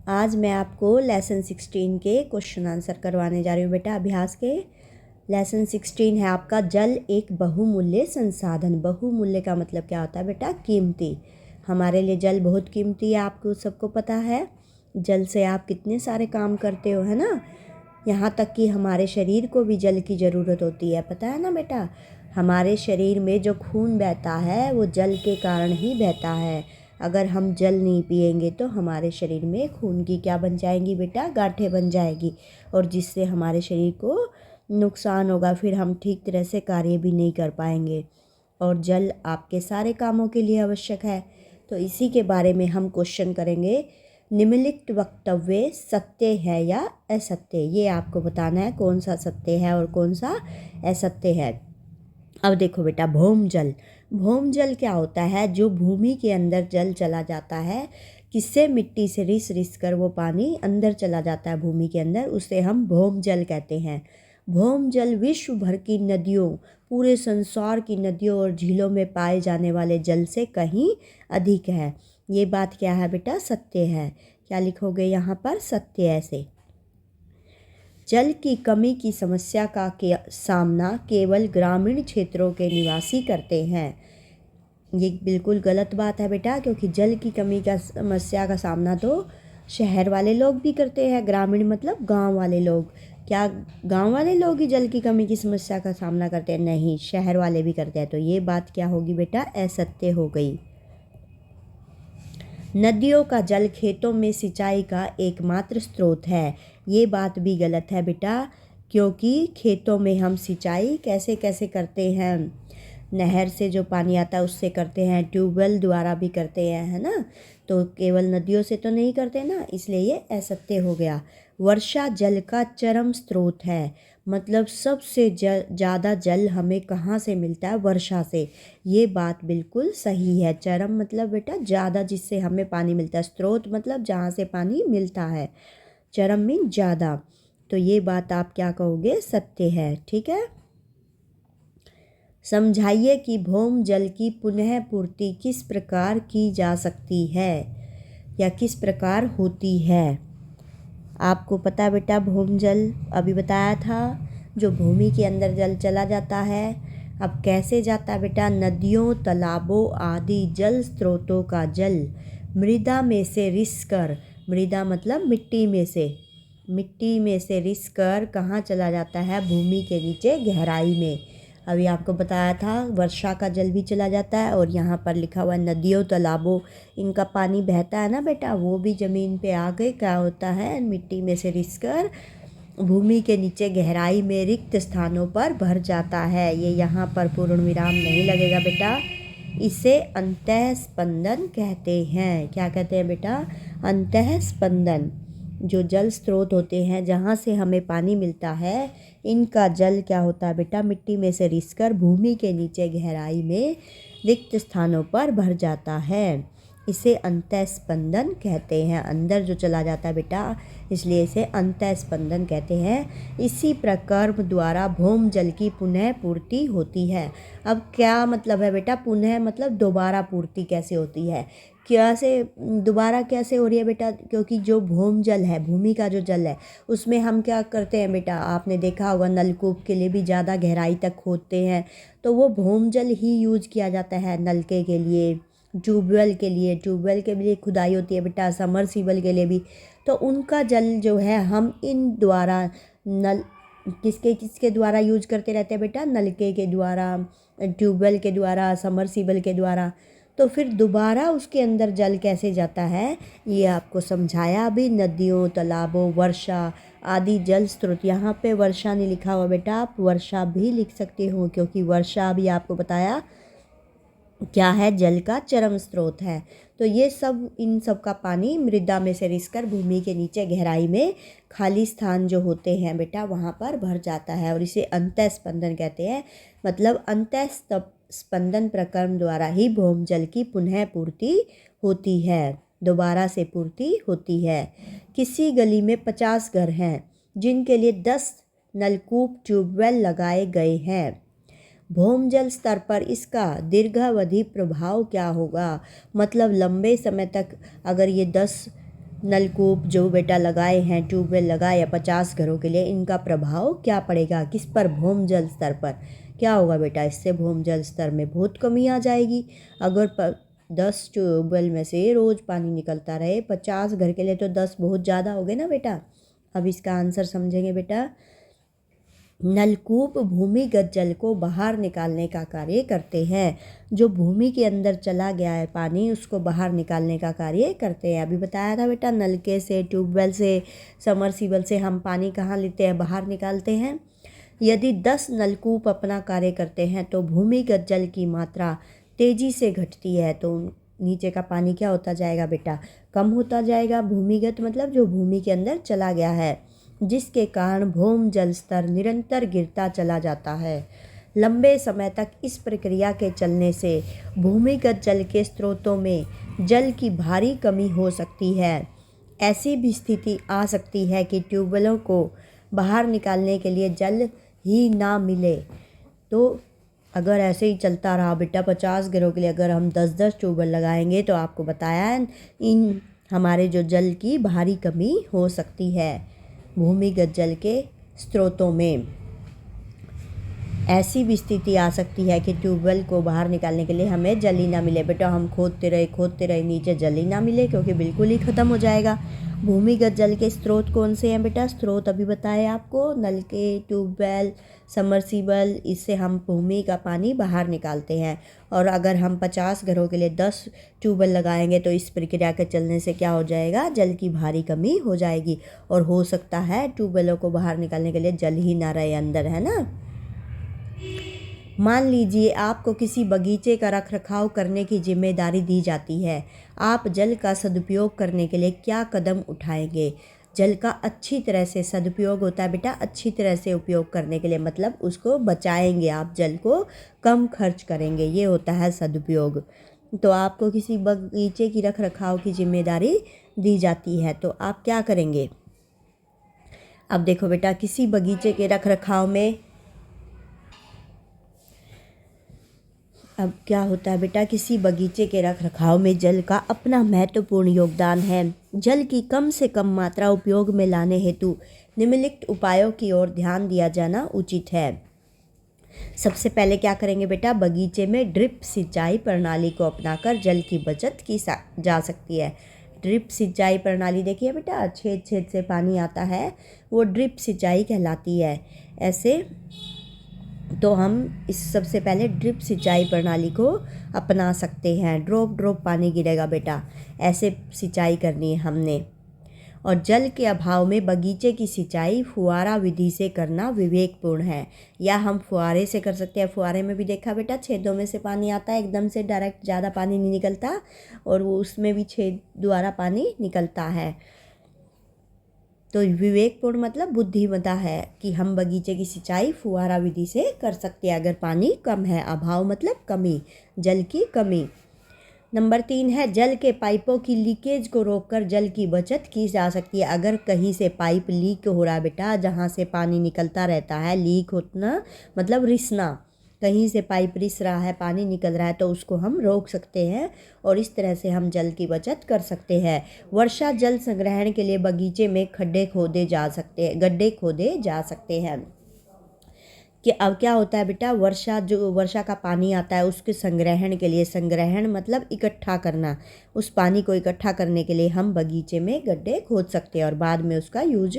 आज मैं आपको लेसन 16 के क्वेश्चन आंसर करवाने जा रही हूँ बेटा। अभ्यास के लेसन 16 है आपका जल एक बहुमूल्य संसाधन। बहुमूल्य का मतलब क्या होता है बेटा? कीमती। हमारे लिए जल बहुत कीमती है, आपको सबको पता है। जल से आप कितने सारे काम करते हो, है ना। यहाँ तक कि हमारे शरीर को भी जल की ज़रूरत होती है, पता है ना बेटा। हमारे शरीर में जो खून बहता है वो जल के कारण ही बहता है। अगर हम जल नहीं पिएंगे तो हमारे शरीर में खून की क्या बन जाएंगी बेटा? गांठें बन जाएगी, और जिससे हमारे शरीर को नुकसान होगा। फिर हम ठीक तरह से कार्य भी नहीं कर पाएंगे, और जल आपके सारे कामों के लिए आवश्यक है। तो इसी के बारे में हम क्वेश्चन करेंगे। निम्नलिखित वक्तव्य सत्य है या असत्य, ये आपको बताना है कौन सा सत्य है और कौन सा असत्य है। अब देखो बेटा, भौम जल। भौम जल क्या होता है? जो भूमि के अंदर जल चला जाता है, किससे? मिट्टी से रिस रिस कर वो पानी अंदर चला जाता है भूमि के अंदर, उसे हम भौम जल कहते हैं। भौम जल विश्व भर की नदियों, पूरे संसार की नदियों और झीलों में पाए जाने वाले जल से कहीं अधिक है। ये बात क्या है बेटा? सत्य है। क्या लिखोगे यहाँ पर? सत्य। ऐसे जल की कमी की समस्या का सामना केवल ग्रामीण क्षेत्रों के निवासी करते हैं। ये बिल्कुल गलत बात है बेटा, क्योंकि जल की कमी का समस्या का सामना तो शहर वाले लोग भी करते हैं। ग्रामीण मतलब गांव वाले लोग। क्या गांव वाले लोग ही जल की कमी की समस्या का सामना करते हैं? नहीं, शहर वाले भी करते हैं। तो ये बात क्या होगी बेटा? असत्य हो गई। नदियों का जल खेतों में सिंचाई का एकमात्र स्रोत है। ये बात भी गलत है बेटा, क्योंकि खेतों में हम सिंचाई कैसे कैसे करते हैं? नहर से जो पानी आता है उससे करते हैं, ट्यूबवेल द्वारा भी करते हैं, है ना। तो केवल नदियों से तो नहीं करते ना, इसलिए ये असत्य हो गया। वर्षा जल का चरम स्रोत है, मतलब सबसे ज़्यादा जल हमें कहाँ से मिलता है? वर्षा से। ये बात बिल्कुल सही है। चरम मतलब बेटा ज़्यादा, जिससे हमें पानी मिलता है। स्रोत मतलब जहाँ से पानी मिलता है। चरम मीन ज़्यादा। तो ये बात आप क्या कहोगे? सत्य है। ठीक है। समझाइए कि भौम जल की पुनः पूर्ति किस प्रकार की जा सकती है या किस प्रकार होती है। आपको पता है बेटा, भौम जल अभी बताया था, जो भूमि के अंदर जल चला जाता है। अब कैसे जाता है बेटा? नदियों, तालाबों आदि जल स्रोतों का जल मृदा में से रिस कर, मृदा मतलब मिट्टी में से, मिट्टी में से रिस कर कहाँ चला जाता है? भूमि के नीचे गहराई में। अभी आपको बताया था वर्षा का जल भी चला जाता है, और यहाँ पर लिखा हुआ नदियों, तालाबों, इनका पानी बहता है ना बेटा, वो भी ज़मीन पे आके क्या होता है? मिट्टी में से रिस कर भूमि के नीचे गहराई में रिक्त स्थानों पर भर जाता है। ये यहाँ पर पूर्ण विराम नहीं लगेगा बेटा। इसे अंतः स्पंदन कहते हैं। क्या कहते हैं बेटा? अंतः स्पंदन। जो जल स्रोत होते हैं जहाँ से हमें पानी मिलता है, इनका जल क्या होता है बेटा? मिट्टी में से रिसकर भूमि के नीचे गहराई में रिक्त स्थानों पर भर जाता है। इसे अंतः स्पंदन कहते हैं। अंदर जो चला जाता है बेटा, इसलिए इसे अंतः स्पंदन कहते हैं। इसी प्रक्रम द्वारा भौम जल की पुनः पूर्ति होती है। अब क्या मतलब है बेटा? पुनः मतलब दोबारा पूर्ति कैसे होती है? कैसे दोबारा कैसे हो रही है बेटा? क्योंकि जो भौम जल है, भूमि का जो जल है, उसमें हम क्या करते हैं बेटा? आपने देखा होगा नलकूप के लिए भी ज़्यादा गहराई तक खोदते हैं, तो वो भौम जल ही यूज किया जाता है। नलके के लिए, ट्यूबवेल के लिए, ट्यूबवेल के लिए खुदाई होती है बेटा, समरसीबल के लिए भी। तो उनका जल जो है हम इन द्वारा नल किसके किसके द्वारा यूज करते रहते हैं बेटा? नलके के द्वारा, ट्यूबवेल के द्वारा, समरसीबल के द्वारा। तो फिर दोबारा उसके अंदर जल कैसे जाता है, ये आपको समझाया भी। नदियों, तालाबों, वर्षा आदि जल स्रोत। यहाँ पे वर्षा नहीं लिखा हुआ बेटा, आप वर्षा भी लिख सकते हो, क्योंकि वर्षा भी आपको बताया क्या है? जल का चरम स्रोत है। तो ये सब, इन सब का पानी मृदा में से रिसकर भूमि के नीचे गहराई में खाली स्थान जो होते हैं बेटा, वहाँ पर भर जाता है, और इसे अंतः स्पंदन कहते हैं। मतलब अंतः स्पंदन प्रक्रम द्वारा ही भौम जल की पुनः पूर्ति होती है, दोबारा से पूर्ति होती है। किसी गली में 50 घर हैं जिनके लिए 10 नलकूप, ट्यूबवेल लगाए गए हैं। भौम जल स्तर पर इसका दीर्घावधि प्रभाव क्या होगा? मतलब लंबे समय तक अगर ये 10 नलकूप जो बेटा लगाए हैं, ट्यूबवेल लगाए या 50 घरों के लिए, इनका प्रभाव क्या पड़ेगा, किस पर, भूमि जल स्तर पर। क्या होगा बेटा, इससे भूमि जल स्तर में बहुत कमी आ जाएगी। अगर 10 ट्यूबवेल में से रोज़ पानी निकलता रहे 50 घर के लिए, तो 10 बहुत ज़्यादा हो गए ना बेटा। अब इसका आंसर समझेंगे बेटा। नलकूप भूमिगत जल को बाहर निकालने का कार्य करते हैं। जो भूमि के अंदर चला गया है पानी, उसको बाहर निकालने का कार्य करते हैं। अभी बताया था बेटा, नलके से, ट्यूबवेल से, समरसीबल से हम पानी कहाँ लेते हैं, बाहर निकालते हैं। यदि 10 नलकूप अपना कार्य करते हैं तो भूमिगत जल की मात्रा तेजी से घटती है। तो नीचे का पानी क्या होता जाएगा बेटा, कम होता जाएगा। भूमिगत मतलब जो भूमि के अंदर चला गया है, जिसके कारण भूमि जल स्तर निरंतर गिरता चला जाता है। लंबे समय तक इस प्रक्रिया के चलने से भूमिगत जल के स्रोतों में जल की भारी कमी हो सकती है। ऐसी भी स्थिति आ सकती है कि ट्यूबवेलों को बाहर निकालने के लिए जल ही ना मिले। तो अगर ऐसे ही चलता रहा बेटा, 50 घरों के लिए अगर हम 10-10 ट्यूबवेल लगाएंगे, तो आपको बताया इन हमारे जो जल की भारी कमी हो सकती है भूमिगत जल के स्रोतों में। ऐसी भी स्थिति आ सकती है कि ट्यूबवेल को बाहर निकालने के लिए हमें जल ही ना मिले। बेटा हम खोदते रहे नीचे जल ही ना मिले, क्योंकि बिल्कुल ही ख़त्म हो जाएगा। भूमिगत जल के स्रोत कौन से हैं बेटा, स्रोत अभी बताए आपको, नलके, ट्यूबवेल, समरसीबल, इससे हम भूमि का पानी बाहर निकालते हैं। और अगर हम 50 घरों के लिए 10 ट्यूबवेल लगाएंगे, तो इस प्रक्रिया के चलने से क्या हो जाएगा, जल की भारी कमी हो जाएगी। और हो सकता है ट्यूबवेलों को बाहर निकालने के लिए जल ही ना रहे अंदर, है ना। मान लीजिए आपको किसी बगीचे का रख रखाव करने की जिम्मेदारी दी जाती है। आप जल का सदुपयोग करने के लिए क्या कदम उठाएंगे। जल का अच्छी तरह से सदुपयोग होता है बेटा, अच्छी तरह से उपयोग करने के लिए, मतलब उसको बचाएंगे आप, जल को कम खर्च करेंगे, ये होता है सदुपयोग। तो आपको किसी बगीचे की रख रखाव की जिम्मेदारी दी जाती है, तो आप क्या करेंगे। अब देखो बेटा, किसी बगीचे के रख रखाव में अब क्या होता है बेटा, किसी बगीचे के रख रखाव में जल का अपना महत्वपूर्ण योगदान है। जल की कम से कम मात्रा उपयोग में लाने हेतु निम्नलिखित उपायों की ओर ध्यान दिया जाना उचित है। सबसे पहले क्या करेंगे बेटा, बगीचे में ड्रिप सिंचाई प्रणाली को अपनाकर जल की बचत की जा सकती है। ड्रिप सिंचाई प्रणाली देखिए बेटा, छेद छेद से पानी आता है, वो ड्रिप सिंचाई कहलाती है। ऐसे तो हम इस सबसे पहले ड्रिप सिंचाई प्रणाली को अपना सकते हैं। ड्रॉप ड्रॉप पानी गिरेगा बेटा, ऐसे सिंचाई करनी है हमने। और जल के अभाव में बगीचे की सिंचाई फुहारा विधि से करना विवेकपूर्ण है। या हम फुहारे से कर सकते हैं। फुहारे में भी देखा बेटा, छेदों में से पानी आता है, एकदम से डायरेक्ट ज़्यादा पानी नहीं निकलता, और वो उसमें भी छेद द्वारा पानी निकलता है। तो विवेकपूर्ण मतलब बुद्धिमता है कि हम बगीचे की सिंचाई फुहारा विधि से कर सकते हैं अगर पानी कम है। अभाव मतलब कमी, जल की कमी। नंबर 3 है, जल के पाइपों की लीकेज को रोककर जल की बचत की जा सकती है। अगर कहीं से पाइप लीक हो रहा है बेटा, जहाँ से पानी निकलता रहता है, लीक होना मतलब रिसना, कहीं से पाइप रिस रहा है, पानी निकल रहा है, तो उसको हम रोक सकते हैं और इस तरह से हम जल की बचत कर सकते हैं। वर्षा जल संग्रहण के लिए बगीचे में गड्ढे खोदे जा सकते हैं। कि अब क्या होता है बेटा, वर्षा का पानी आता है, उसके संग्रहण के लिए, संग्रहण मतलब इकट्ठा करना, उस पानी को इकट्ठा करने के लिए हम बगीचे में गड्ढे खोद सकते हैं और बाद में उसका यूज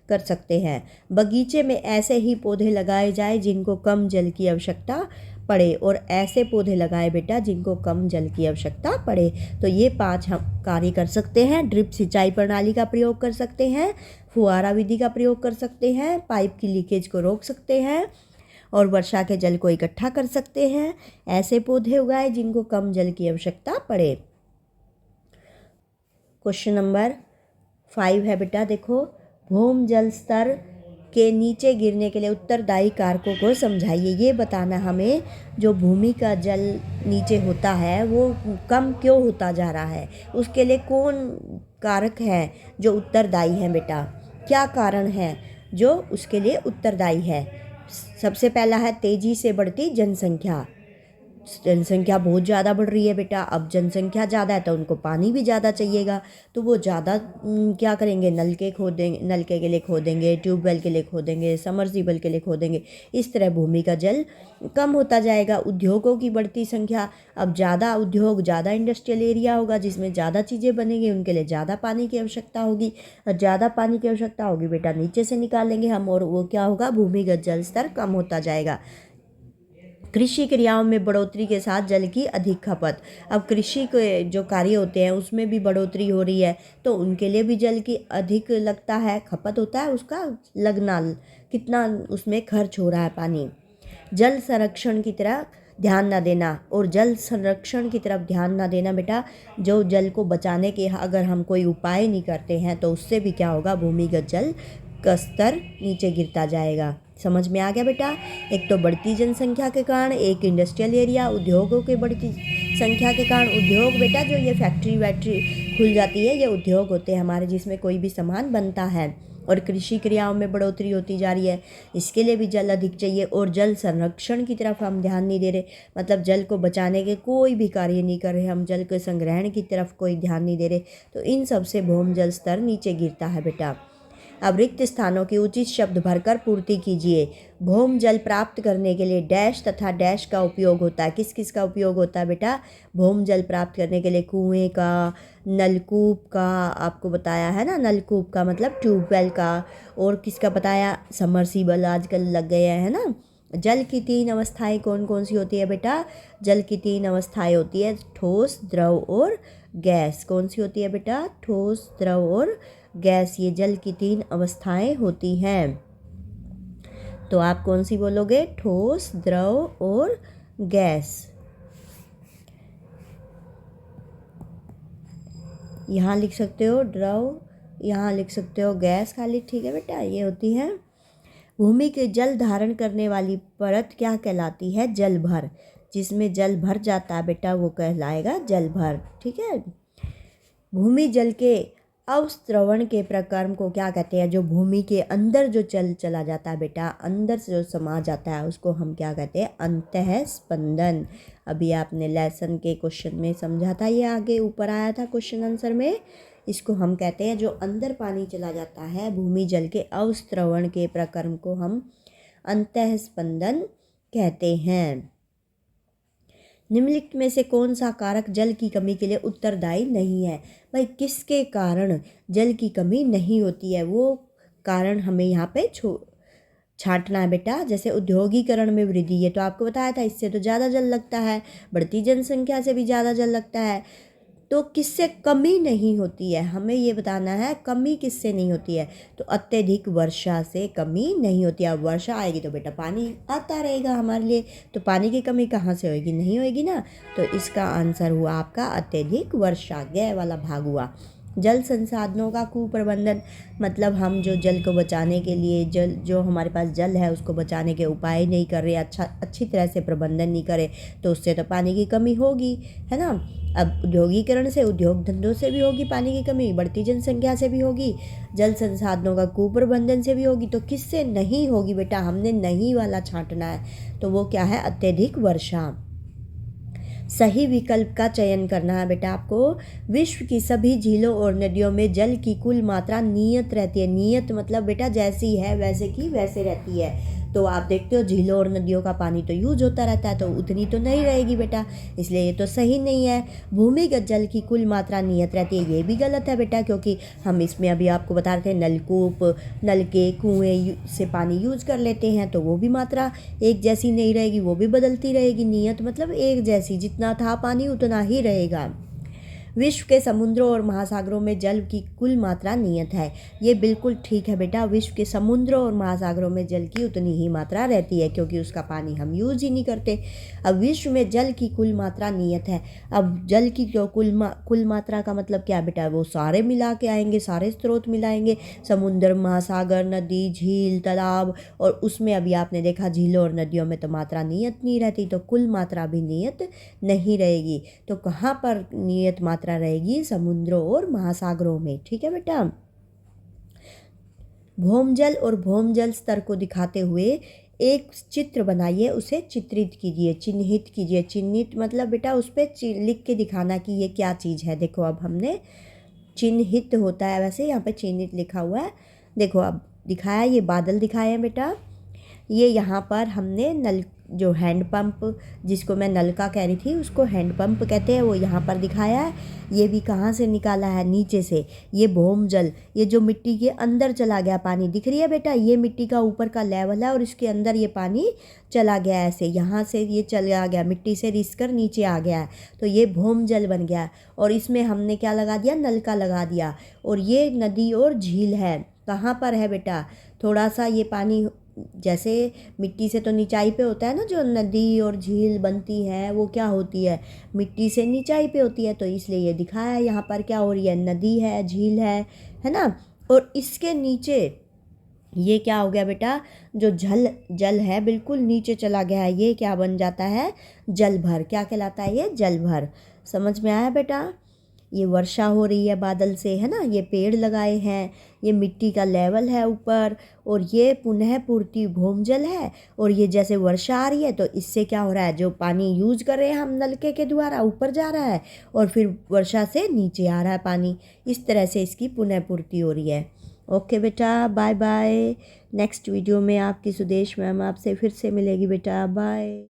कर सकते हैं। बगीचे में ऐसे ही पौधे लगाए जाए जिनको कम जल की आवश्यकता पड़े, और ऐसे पौधे लगाए बेटा जिनको कम जल की आवश्यकता पड़े। तो ये 5 हम कार्य कर सकते हैं। ड्रिप सिंचाई प्रणाली का प्रयोग कर सकते हैं, फुहारा विधि का प्रयोग कर सकते हैं, पाइप की लीकेज को रोक सकते हैं, और वर्षा के जल को इकट्ठा कर सकते हैं। ऐसे पौधे उगाए जिनको कम जल की आवश्यकता पड़े। क्वेश्चन नंबर 5 है बेटा, देखो, भूमि जल स्तर के नीचे गिरने के लिए उत्तरदायी कारकों को समझाइए। ये बताना हमें, जो भूमि का जल नीचे होता है वो कम क्यों होता जा रहा है, उसके लिए कौन कारक है जो उत्तरदायी है बेटा, क्या कारण है जो उसके लिए उत्तरदायी है। सबसे पहला है तेजी से बढ़ती जनसंख्या। जनसंख्या बहुत ज़्यादा बढ़ रही है बेटा। अब जनसंख्या ज़्यादा है तो उनको पानी भी ज़्यादा चाहिएगा, तो वो ज़्यादा क्या करेंगे, नलके खोदेंगे, नलके के लिए खोदेंगे, ट्यूबवेल के लिए खोदेंगे, समरसीबल के लिए खोदेंगे। इस तरह भूमि का जल कम होता जाएगा। उद्योगों की बढ़ती संख्या, अब ज़्यादा उद्योग, ज़्यादा इंडस्ट्रियल एरिया होगा जिसमें ज़्यादा चीज़ें बनेंगी, उनके लिए ज़्यादा पानी की आवश्यकता होगी। और ज़्यादा पानी की आवश्यकता होगी बेटा, नीचे से निकालेंगे हम, और वो क्या होगा, भूमिगत जल स्तर कम होता जाएगा। कृषि क्रियाओं में बढ़ोतरी के साथ जल की अधिक खपत। अब कृषि के जो कार्य होते हैं उसमें भी बढ़ोतरी हो रही है, तो उनके लिए भी जल की अधिक लगता है, खपत होता है, उसका लगना, कितना उसमें खर्च हो रहा है पानी। जल संरक्षण की तरफ ध्यान ना देना, और जल संरक्षण की तरफ ध्यान ना देना बेटा, जो जल को बचाने के अगर हम कोई उपाय नहीं करते हैं तो उससे भी क्या होगा, भूमिगत जल का स्तर नीचे गिरता जाएगा। समझ में आ गया बेटा। एक तो बढ़ती जनसंख्या के कारण, एक इंडस्ट्रियल एरिया, उद्योगों के बढ़ती संख्या के कारण। उद्योग बेटा जो ये फैक्ट्री वैक्ट्री खुल जाती है, ये उद्योग होते हैं हमारे जिसमें कोई भी सामान बनता है। और कृषि क्रियाओं में बढ़ोतरी होती जा रही है, इसके लिए भी जल अधिक चाहिए। और जल संरक्षण की तरफ हम ध्यान नहीं दे रहे, मतलब जल को बचाने के कोई भी कार्य नहीं कर रहे हम, जल के संग्रहण की तरफ कोई ध्यान नहीं दे रहे, तो इन सब से भूमि जल स्तर नीचे गिरता है बेटा। अब रिक्त स्थानों की उचित शब्द भरकर पूर्ति कीजिए। भूमि जल प्राप्त करने के लिए डैश तथा डैश का उपयोग होता है। किस किस का उपयोग होता है बेटा, भूमि जल प्राप्त करने के लिए कुएं का, नलकूप का, आपको बताया है ना, नलकूप का मतलब ट्यूबवेल का, और किसका बताया, समरसीबल आजकल लग गए हैं ना। जल की 3 अवस्थाएं कौन कौन सी होती है बेटा, जल की 3 अवस्थाएं होती है, ठोस, द्रव और गैस। कौन सी होती है बेटा, ठोस, द्रव और गैस, ये जल की 3 अवस्थाएं होती हैं। तो आप कौन सी बोलोगे, ठोस, द्रव और गैस। यहाँ लिख सकते हो द्रव, यहाँ लिख सकते हो गैस खाली, ठीक है बेटा, ये होती है। भूमि के जल धारण करने वाली परत क्या कहलाती है, जलभर। जिसमें जल भर जाता है बेटा वो कहलाएगा जलभर, ठीक है। भूमि जल के अवस्त्रवण के प्रक्रम को क्या कहते हैं, जो भूमि के अंदर जो जल चला जाता है बेटा, अंदर से जो समा जाता है उसको हम क्या कहते हैं, अंतः स्पंदन। अभी आपने लेसन के क्वेश्चन में समझा था, ये आगे ऊपर आया था क्वेश्चन आंसर में। इसको हम कहते हैं जो अंदर पानी चला जाता है, भूमि जल के अवस्त्रवण के प्रक्रम को हम अंतः स्पंदन कहते हैं। निम्नलिखित में से कौन सा कारक जल की कमी के लिए उत्तरदायी नहीं है। भाई किसके कारण जल की कमी नहीं होती है, वो कारण हमें यहाँ पे छांटना है बेटा। जैसे औद्योगिकरण में वृद्धि, ये तो आपको बताया था, इससे तो ज़्यादा जल लगता है, बढ़ती जनसंख्या से भी ज़्यादा जल लगता है। तो किससे कमी नहीं होती है, हमें ये बताना है, कमी किससे नहीं होती है। तो अत्यधिक वर्षा से कमी नहीं होती है। अब वर्षा आएगी तो बेटा पानी आता रहेगा हमारे लिए, तो पानी की कमी कहाँ से होएगी, नहीं होएगी ना। तो इसका आंसर हुआ आपका अत्यधिक वर्षा, गै वाला भाग हुआ। जल संसाधनों का कुप्रबंधन, मतलब हम जो जल को बचाने के लिए, जल जो हमारे पास जल है उसको बचाने के उपाय नहीं कर रहे, अच्छी तरह से प्रबंधन नहीं करे, तो उससे तो पानी की कमी होगी, है ना। अब औद्योगिकरण से, उद्योग धंधों से भी होगी पानी की कमी, बढ़ती जनसंख्या से भी होगी, जल संसाधनों का कुप्रबंधन से भी होगी। तो किससे नहीं होगी बेटा, हमने नहीं वाला छांटना है, तो वो क्या है, अत्यधिक वर्षा। सही विकल्प का चयन करना है बेटा आपको। विश्व की सभी झीलों और नदियों में जल की कुल मात्रा नियत रहती है। नियत मतलब बेटा जैसी है वैसे की वैसे रहती है। तो आप देखते हो झीलों और नदियों का पानी तो यूज होता रहता है, तो उतनी तो नहीं रहेगी बेटा, इसलिए ये तो सही नहीं है। भूमिगत जल की कुल मात्रा नियत रहती है, ये भी गलत है बेटा, क्योंकि हम इसमें अभी आपको बता रहे थे नलकूप, नलके, कुएं से पानी यूज कर लेते हैं, तो वो भी मात्रा एक जैसी नहीं रहेगी, वो भी बदलती रहेगी। नियत मतलब एक जैसी, जितना था पानी उतना ही रहेगा। विश्व के समुद्रों और महासागरों में जल की कुल मात्रा नियत है, ये बिल्कुल ठीक है बेटा। विश्व के समुद्रों और महासागरों में जल की उतनी ही मात्रा रहती है, क्योंकि उसका पानी हम यूज ही नहीं करते। अब विश्व में जल की कुल मात्रा नियत है। अब जल की जो कुल मात्रा का मतलब क्या बेटा, वो सारे मिला के आएंगे, सारे स्रोत मिलाएंगे, समुद्र, महासागर, नदी, झील, तालाब, और उसमें अभी आपने देखा झीलों और नदियों में तो मात्रा नियत नहीं रहती, तो कुल मात्रा भी नियत नहीं रहेगी। तो कहाँ पर नियत मात्रा रहेगी, समुद्रों और महासागरों में, ठीक है बेटा। भौमजल और भौमजल स्तर को दिखाते हुए एक चित्र बनाइए, उसे चित्रित कीजिए, चिन्हित कीजिए। चिन्हित मतलब बेटा उस पर लिख के दिखाना कि ये क्या चीज़ है। देखो अब हमने चिन्हित होता है, वैसे यहाँ पे चिन्हित लिखा हुआ है। देखो अब दिखाया, ये बादल दिखाए हैं बेटा। ये यहाँ पर हमने नल, जो हैंड पंप जिसको मैं नलका कह रही थी उसको हैंड पंप कहते हैं, वो यहाँ पर दिखाया है। ये भी कहाँ से निकाला है, नीचे से। ये भौम जल, ये जो मिट्टी के अंदर चला गया पानी, दिख रही है बेटा, ये मिट्टी का ऊपर का लेवल है और इसके अंदर ये पानी चला गया ऐसे, यहाँ से ये चला गया, मिट्टी से रिस कर नीचे आ गया है, तो ये भौम जल बन गया। और इसमें हमने क्या लगा दिया, नलका लगा दिया। और ये नदी और झील है, कहाँ पर है बेटा, थोड़ा सा ये पानी जैसे मिट्टी से तो निचाई पे होता है ना, जो नदी और झील बनती है वो क्या होती है, मिट्टी से निचाई पे होती है, तो इसलिए ये दिखाया है यहाँ पर क्या हो रही है, नदी है, झील है ना। और इसके नीचे ये क्या हो गया बेटा, जो जल है बिल्कुल नीचे चला गया है, ये क्या बन जाता है, जल भर। क्या कहलाता है ये, जल भर। समझ में आया बेटा। ये वर्षा हो रही है बादल से, है ना, ये पेड़ लगाए हैं, ये मिट्टी का लेवल है ऊपर, और ये पुनः पूर्ति भौमजल है। और ये जैसे वर्षा आ रही है तो इससे क्या हो रहा है, जो पानी यूज कर रहे हैं हम नलके के द्वारा ऊपर जा रहा है और फिर वर्षा से नीचे आ रहा है पानी। इस तरह से इसकी पुनः पूर्ति हो रही है। ओके बेटा, बाय बाय। नेक्स्ट वीडियो में आपकी सुदेश मैम आपसे फिर से मिलेगी बेटा, बाय।